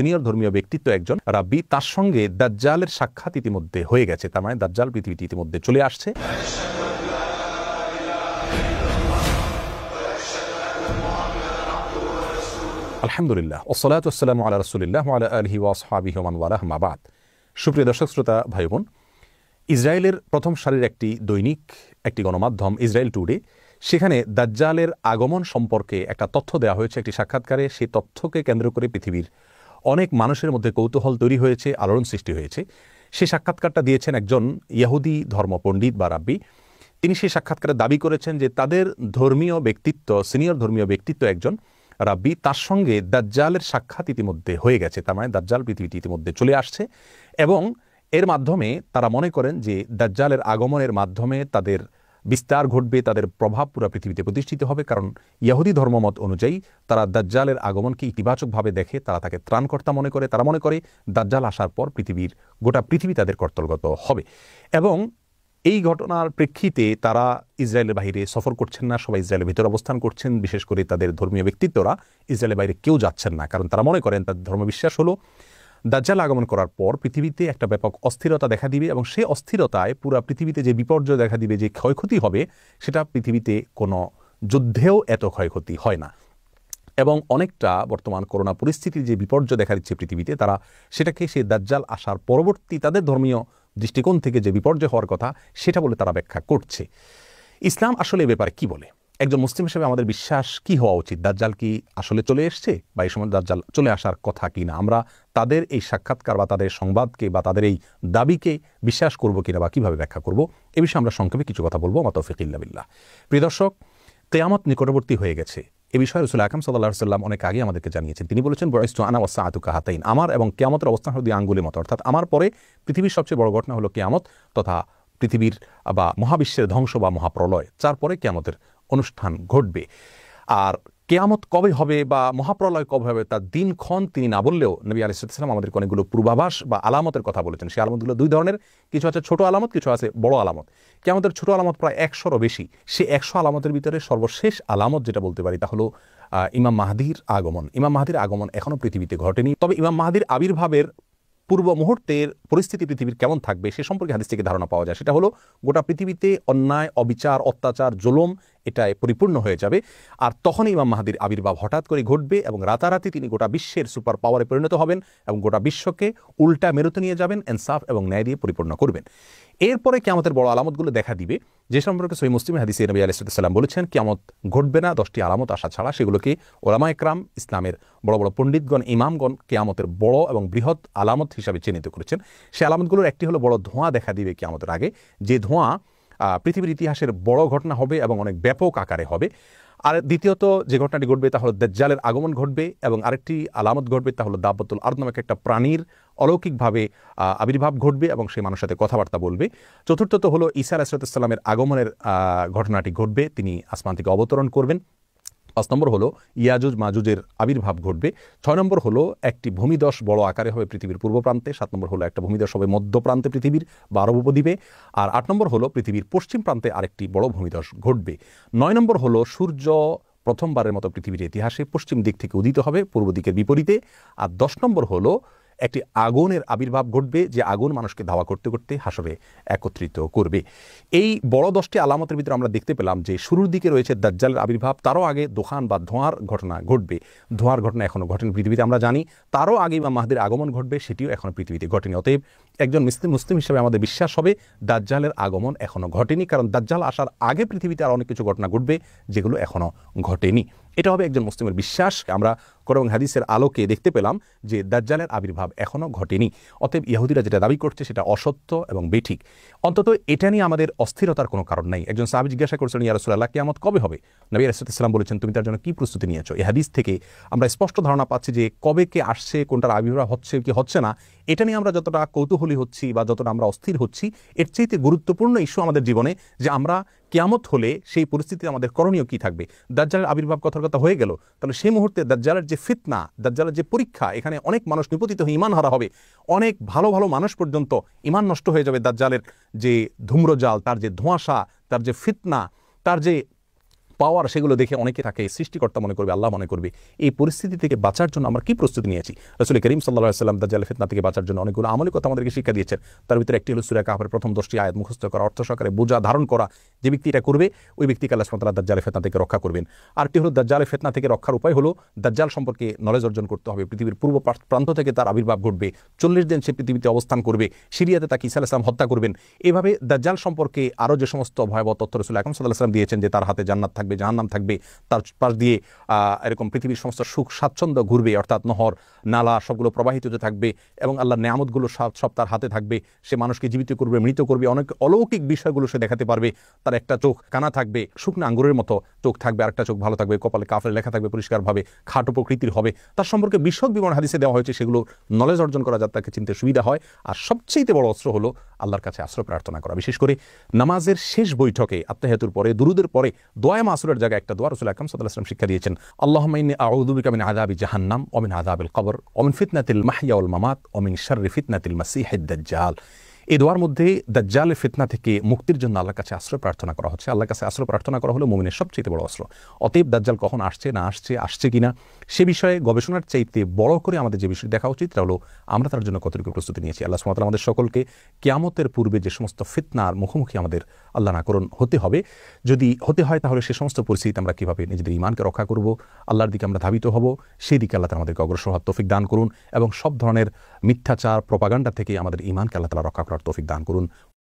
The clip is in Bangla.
সিনিয়র ধর্মীয় ব্যক্তিত্ব একজন রাব্বি, তার সঙ্গে দাজ্জালের সাক্ষাৎ ইতিমধ্যে হয়ে গেছে। তার মানে দাজ্জাল পৃথিবীতে ইতিমধ্যে চলে আসছে। আলহামদুলিল্লাহ, ওয়াসসালাতু ওয়াসসালামু আলা রাসূলিল্লাহ ওয়া আলা আলিহি ওয়া আসহাবিহি ওয়া মান ওয়ালাহু মা বাদ। সুপ্রিয় দর্শক শ্রোতা ভাই বোন, ইসরায়েলের প্রথম সারির একটি দৈনিক, একটি গণমাধ্যম ইসরায়েল টুডে, সেখানে দাজ্জালের আগমন সম্পর্কে একটা তথ্য দেওয়া হয়েছে একটি সাক্ষাৎকারে। সেই তথ্যকে কেন্দ্র করে পৃথিবীর অনেক মানুষের মধ্যে কৌতূহল তৈরি হয়েছে, আলোড়ন সৃষ্টি হয়েছে। সেই সাক্ষাৎকারটা দিয়েছেন একজন ইহুদি ধর্ম পণ্ডিত বা রাব্বি। তিনি সেই সাক্ষাৎকারে দাবি করেছেন যে তাদের ধর্মীয় ব্যক্তিত্ব, সিনিয়র ধর্মীয় ব্যক্তিত্ব একজন রাব্বি, তার সঙ্গে দাজ্জালের সাক্ষাৎ ইতিমধ্যে হয়ে গেছে। তার মানে দাজ্জাল পৃথিবীতে ইতিমধ্যে চলে আসছে এবং এর মাধ্যমে তারা মনে করেন যে দাজ্জালের আগমনের মাধ্যমে তাদের বিস্তার ঘটবে, তাদের প্রভাব পুরো পৃথিবীতে প্রতিষ্ঠিত হবে। কারণ ইহুদি ধর্মমত অনুযায়ী তারা দাজ্জালের আগমনকে ইতিবাচকভাবে দেখে, তারা তাকে ত্রাণকর্তা মনে করে। তারা মনে করে দাজ্জাল আসার পর গোটা পৃথিবী তাদের কর্তলগত হবে। এবং এই ঘটনার প্রেক্ষিতে তারা ইসরায়েলের বাইরে সফর করছেন না, সবাই ইসরায়েলের ভিতরে অবস্থান করছেন। বিশেষ করে তাদের ধর্মীয় ব্যক্তিত্বরা ইসরায়েলের বাইরে কেউ যাচ্ছেন না, কারণ তারা মনে করেন তাদের ধর্মবিশ্বাস হলো দাজ্জাল আগমন করার পর পৃথিবীতে একটা ব্যাপক অস্থিরতা দেখা দিবে এবং সেই অস্থিরতায় পুরো পৃথিবীতে যে বিপর্যয় দেখা দিবে, যে ক্ষয়ক্ষতি হবে, সেটা পৃথিবীতে কোনো যুদ্ধেও এত ক্ষয়ক্ষতি হয় না। এবং অনেকটা বর্তমান করোনা পরিস্থিতির যে বিপর্যয় দেখা দিচ্ছে পৃথিবীতে, তারা সেটাকে সেই দাজ্জাল আসার পরবর্তী তাদের ধর্মীয় দৃষ্টিকোণ থেকে যে বিপর্যয় হওয়ার কথা সেটা বলে তারা ব্যাখ্যা করছে। ইসলাম আসলে এ ব্যাপারে কি বলে? একজন মুসলিম হিসেবে আমাদের বিশ্বাস কি হওয়া উচিত? দাজ্জাল কি আসলে চলে এসছে, বা এই সময় দাজ্জাল চলে আসার কথা কি না? আমরা তাদের এই সাক্ষাৎকার বা তাদের সংবাদকে বা তাদের এই দাবিকে বিশ্বাস করব কিনা বা কিভাবে ব্যাখ্যা করব, এ বিষয়ে আমরা সংক্ষেপে কিছু কথা বলবো। মা তৌফিক ইল্লা বিল্লাহ। প্রিয় দর্শক, কিয়ামত নিকটবর্তী হয়ে গেছে। এ বিষয়ে রাসূল আকরাম সাল্লাল্লাহু আলাইহি ওয়াসাল্লাম অনেক আগে আমাদেরকে জানিয়েছেন। তিনি বলেছেন, বুইসতু আনা ওয়াসসাআতু কাহাতাইন, আমার এবং কিয়ামতের অবস্থান হলো দুই আঙ্গুলের মতো। অর্থাৎ আমার পরে পৃথিবীর সবচেয়ে বড় ঘটনা হলো কিয়ামত তথা পৃথিবীর বা মহাবিশ্বের ধ্বংস বা মহাপ্রলয়। তারপরে কিয়ামতের অনুষ্ঠান ঘটবে। আর কিয়ামত কবে হবে বা মহাপ্রলয় কবে হবে তার দিনক্ষণ তিনি না বললেও নবী আলাইহিস সালাম আমাদেরকে অনেকগুলো পূর্বাভাস বা আলামতের কথা বলেছেন। সেই আলামতগুলো দুই ধরনের, কিছু আছে ছোট আলামত, কিছু আছে বড় আলামত। কিয়ামতের ছোট আলামত প্রায় 100রও বেশি। সেই 100 আলামতের ভিতরে সর্বশেষ আলামত যেটা বলতে পারি তা হলো ইমাম মাহদির আগমন। ইমাম মাহদির আগমন এখনও পৃথিবীতে ঘটেনি। তবে ইমাম মাহদির আবির্ভাবের পূর্ব মুহূর্তের পরিস্থিতি পৃথিবীর কেমন থাকবে সে সম্পর্কে হাদিস থেকে ধারণা পাওয়া যায়। সেটা হলো গোটা পৃথিবীতে অন্যায়, অবিচার, অত্যাচার, জুলুম এটাই পরিপূর্ণ হয়ে যাবে। আর তখনই ইমাম মাহদির আবির্ভাব হঠাৎ করে ঘটবে এবং রাতারাতি তিনি গোটা বিশ্বের সুপার পাওয়ারে পরিণত হবেন এবং গোটা বিশ্বকে উল্টা মেরুতে নিয়ে যাবেন, ইনসাফ এবং ন্যায় দিয়ে পরিপূর্ণ করবেন। এরপরে কিয়ামতের বড় আলামতগুলো দেখা দিবে, যে সম্পর্কে সহিহ মুসলিমের হাদিসে নবী আলাইহিস সালাম বলেছেন কিয়ামত ঘটবে না 10টি আলামত আসা ছাড়া। সেগুলোকে ওলামায়ে কেরাম, ইসলামের বড় বড় পণ্ডিতগণ, ইমামগণ কিয়ামতের বড় এবং বৃহৎ আলামত হিসাবে চিহ্নিত করেছেন। সেই আলামতগুলোর একটি হলো বড় ধোঁয়া দেখা দিবে কিয়ামতের আগে, যে ধোঁয়া পৃথিবীর ইতিহাসের বড় ঘটনা হবে এবং অনেক ব্যাপক আকারে হবে। আর দ্বিতীয়ত যে ঘটনাটি ঘটবে তা হলো দাজ্জালের আগমন ঘটবে এবং আরেকটি আলামত ঘটবে তা হলো দাব্বাতুল আরদ নামক একটা প্রাণীর অলৌকিকভাবে আবির্ভাব ঘটবে এবং সেই মানুষের সাথে কথাবার্তা বলবে। চতুর্থত হলো ঈসা আলাইহিস সালামের আগমনের ঘটনাটি ঘটবে, তিনি আসমান থেকে অবতরণ করবেন। 5 নম্বর হলো ইয়াজুজ মাজুজের আবির্ভাব ঘটবে। 6 নম্বর হলো একটি ভূমিধস বড় আকারে হবে পৃথিবীর পূর্ব প্রান্তে। 7 নম্বর হলো একটা ভূমিধস হবে মধ্য প্রান্তে পৃথিবীর বা আরব উপদ্বীপে। আর 8 নম্বর হলো পৃথিবীর পশ্চিম প্রান্তে আরেকটি বড় ভূমিধস ঘটবে। 9 নম্বর হলো সূর্য প্রথমবারের মতো পৃথিবীর ইতিহাসে পশ্চিম দিক থেকে উদিত হবে পূর্ব দিকের বিপরীতে। আর 10 নম্বর হলো একটি আগুনের আবির্ভাব ঘটবে, যে আগুন মানুষকে ধাওয়া করতে করতে হাসরে একত্রিত করবে। এই বড় 10টি আলামতের ভিতরে আমরা দেখতে পেলাম যে শুরুর দিকে রয়েছে দাজ্জালের আবির্ভাব, তারও আগে দোকান বা ধোঁয়ার ঘটনা ঘটবে। ধোঁয়ার ঘটনা এখনও ঘটেনি পৃথিবীতে, আমরা জানি। তারও আগে ইমাম মাহদির আগমন ঘটবে, সেটিও এখনও পৃথিবীতে ঘটেনি। অতএব একজন মুসলিম হিসেবে আমাদের বিশ্বাস হবে দাজ্জালের আগমন এখনও ঘটেনি, কারণ দাজ্জাল আসার আগে পৃথিবীতে আর অনেক কিছু ঘটনা ঘটবে যেগুলো এখনও ঘটেনি। এটা হবে একজন মুসলিমের বিশ্বাস। আমরা কোরআন এবং হাদিসের আলোকে দেখতে পেলাম যে দাজ্জালের আবির্ভাব এখনও ঘটেনি। অতএব ইহুদিরা যেটা দাবি করছে সেটা অসত্য এবং বেঠিক। অন্তত এটা নিয়ে আমাদের অস্থিরতার কোনো কারণ নাই। একজন সাহাবী জিজ্ঞাসা করেছিলেন, ইয়া রাসূলুল্লাহ, কিয়ামত কবে হবে? নবী আলাইহিস সালাম বলেছেন, তুমি তার জন্য কি প্রস্তুতি নিয়েছো? এই হাদিস থেকে আমরা স্পষ্ট ধারণা পাচ্ছি যে কবে কে আসছে, কোনটার আবির্ভাব হচ্ছে কি হচ্ছে না, এটা নিয়ে আমরা যতটা কৌতূহলী হচ্ছি বা যতটা আমরা অস্থির হচ্ছি, এর চাইতে গুরুত্বপূর্ণ ইস্যু আমাদের জীবনে যে আমরা কিয়ামত হলে সেই পরিস্থিতিতে আমাদের করণীয় কি থাকবে। দাজ্জালের আবির্ভাব কথার কথা হয়ে গেল, তাহলে সেই মুহূর্তে দাজ্জালের যে ফিতনা, দাজ্জালের যে পরীক্ষা, এখানে অনেক মানুষ নিপতিত হয়ে ঈমান হারা হবে। অনেক ভালো ভালো মানুষ পর্যন্ত ঈমান নষ্ট হয়ে যাবে। দাজ্জালের যে ধূম্রজাল, তার যে ধোঁয়াশা, তার যে ফিতনা, তার যে পাওয়ার, সেগুলো দেখে অনেকে তাকে সৃষ্টিকর্তা মনে করবে, আল্লাহ মনে করবে। এই পরিস্থিতি থেকে বাঁচার জন্য আমরা কি প্রস্তুতি নিয়েছি? রাসূল করিম সাল্লাল্লাহু আলাইহি ওয়াসাল্লাম দাজ্জালের ফিতনা থেকে বাঁচার জন্য অনেকগুলো আমলি কথা আমাদেরকে শিক্ষা দিয়েছেন। তার ভিতরে একটি হলো সূরা কাহফের প্রথম 10টি আয়াত মুখস্থ করা, অর্থ সহকারে বোঝা ধারণ করা। যে ব্যক্তি এটা করবে ওই ব্যক্তিকে আল্লাহ সুবহানাহু ওয়া তাআলা দাজ্জালের ফিতনা থেকে রক্ষা করবেন। আরেকটি হলো দাজ্জালের ফিতনা থেকে রক্ষার উপায় হলো দাজ্জাল সম্পর্কে নলেজ অর্জন করতে হবে। পৃথিবীর পূর্ব প্রান্ত থেকে তার আবির্ভাব ঘটবে, 40 দিন সে পৃথিবীতে অবস্থান করবে, সিরিয়াতে তাকে ঈসা আলাইহিস সালাম হত্যা করবেন। এভাবে দাজ্জাল সম্পর্কে আরও যে সমস্ত ভয়াবহ তথ্য রাসূল আকরাম সাল্লাল্লাহু আলাইহি ওয়াসাল্লাম দিয়েছেন, যে তার হাতে জান্নাত থাকবে, জাহান্নাম থাকবে, তার পাশ দিয়ে এরকম পৃথিবীর সমস্ত সুখ স্বাচ্ছন্দ্য ঘুরবে, অর্থাৎ নহর নালা সবগুলো প্রবাহিত হতে থাকবে এবং আল্লাহর নেয়ামতগুলো সব তার হাতে থাকবে। সে মানুষকে জীবিত করবে, মৃত করবে, অনেক অলৌকিক বিষয়গুলো সে দেখাতে পারবে। তার একটা চোখ কানা থাকবে, শুকনো আঙ্গুরের মতো চোখ থাকবে, আরেকটা চোখ ভালো থাকবে, কপালে কাফের লেখা থাকবে পরিষ্কারভাবে, খাটো প্রকৃতির হবে। তার সম্পর্কে বিশদ বিবরণ হাদিসে দেওয়া হয়েছে, সেগুলো নলেজ অর্জন করা যাতে তাকে চিনতে সুবিধা হয়। আর সবচেয়ে বড় অস্ত্র হলো আল্লাহর কাছে আশ্রয় প্রার্থনা করা। বিশেষ করে নামাজের শেষ বৈঠকে আত্তাহিয়াতুর পরে, দুরুদের পরে দোয়া মাসুরের জায়গায় একটা দোয়া রাসূল আকরাম সাল্লাল্লাহু আলাইহি ওয়াসাল্লাম শিক্ষা দিয়েছেন। আল্লাহুম্মা ইন্নী আউযু বিকা মিন আযাবি জাহান্নাম ওয়া মিন আযাবিল কবর ওয়া মিন ফিতনাতিল মাহইয়া ওয়াল মামাত ওয়া মিন শাররি ফিতনাতিল মাসীহিদ দাজ্জাল। এই দোয়ার মধ্যে দাজ্জালের ফিতনা থেকে মুক্তির জন্য আল্লাহর কাছে আশ্রয় প্রার্থনা করা হচ্ছে। আল্লাহর কাছে আশ্রয় প্রার্থনা করা হলো মুমিনের সবচেয়ে বড় অস্ত্র। অতএব দাজ্জাল কখন আসছে না আসছে, আসছে কিনা সে বিষয়ে গবেষণার চাইতে বড় করে আমাদের যে বিষয় দেখা উচিত তা হলো আমরা তার জন্য কতটুকু প্রস্তুতি নিয়েছি। আল্লাহ সুবহানাহু ওয়া তাআলা আমাদের সকলকে কিয়ামতের পূর্বে যে সমস্ত ফিতনার মুখোমুখি আমাদের আল্লাহ না করুন হতে হবে, যদি হতে হয় তাহলে সে সমস্ত পরিস্থিতি আমরা কীভাবে নিজেদের ঈমানকে রক্ষা করব, আল্লাহর দিকে আমরা ধাবিত হব, সেই দিকে আল্লাহ তাআলা আমাদেরকে অগ্রসর হওয়ার তৌফিক দান করুন এবং সব ধরনের মিথ্যাচার প্রপাগান্ডা থেকে আমাদের ঈমানকে আল্লাহ তাআলা রক্ষা করার তৌফিক দান করুন।